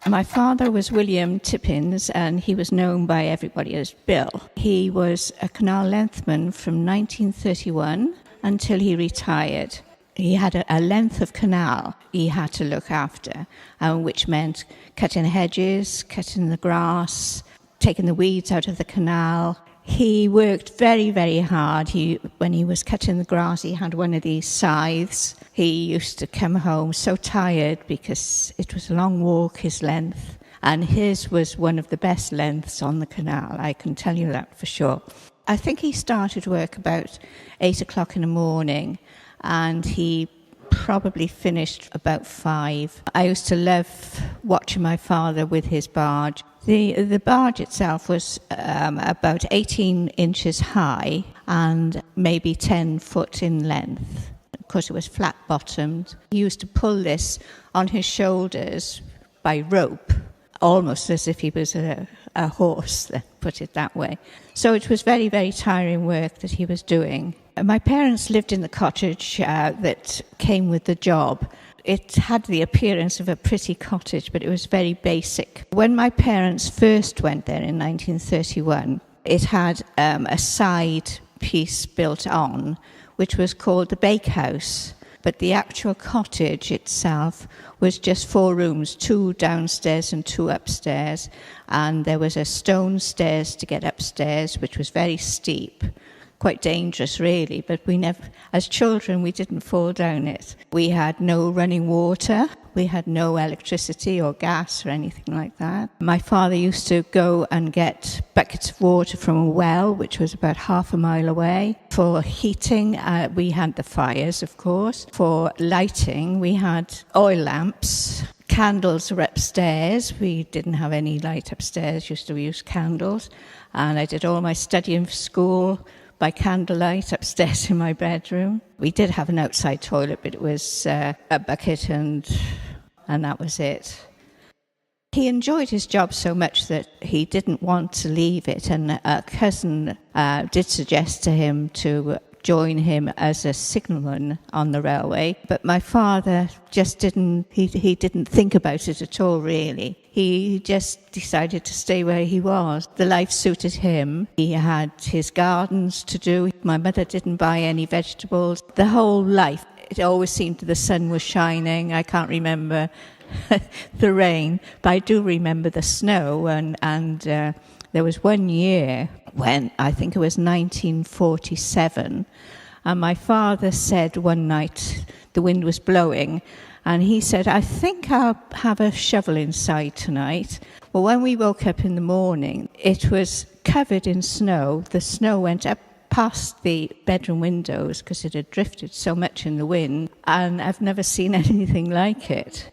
My father was William Tippins, and he was known by everybody as Bill. He was a canal lengthman from 1931 until he retired. He had a length of canal he had to look after, which meant cutting hedges, cutting the grass, taking the weeds out of the canal. He worked very, very hard. When he was cutting the grass, he had one of these scythes. He used to come home so tired because it was a long walk, his length, and his was one of the best lengths on the canal, I can tell you that for sure. I think he started work about 8 o'clock in the morning, and he probably finished about 5. I used to love watching my father with his barge. The barge itself was about 18 inches high and maybe 10 foot in length. Of course, it was flat-bottomed. He used to pull this on his shoulders by rope, almost as if he was a horse, let's put it that way. So it was very, very tiring work that he was doing. My parents lived in the cottage that came with the job. It had the appearance of a pretty cottage, but it was very basic. When my parents first went there in 1931, it had a side piece built on, which was called the bakehouse. But the actual cottage itself was just 4 rooms, 2 downstairs and 2 upstairs. And there was a stone stairs to get upstairs, which was very steep. Quite dangerous, really, but we never, as children, we didn't fall down it. We had no running water, we had no electricity or gas or anything like that. My father used to go and get buckets of water from a well, which was about half a mile away. For heating, we had the fires, of course. For lighting, we had oil lamps. Candles were upstairs. We didn't have any light upstairs, used to use candles. And I did all my studying for school by candlelight upstairs in my bedroom. We did have an outside toilet, but it was a bucket and that was it. He enjoyed his job so much that he didn't want to leave it, and a cousin did suggest to him to join him as a signalman on the railway, but my father just didn't think about it at all, really. He just decided to stay where he was. The life suited him. He had his gardens to do. My mother didn't buy any vegetables. The whole life, it always seemed the sun was shining. I can't remember the rain, but I do remember the snow, and there was one year when, I think it was 1947, and my father said one night, the wind was blowing, and he said, I think I'll have a shovel inside tonight. Well, when we woke up in the morning, it was covered in snow. The snow went up past the bedroom windows because it had drifted so much in the wind, and I've never seen anything like it.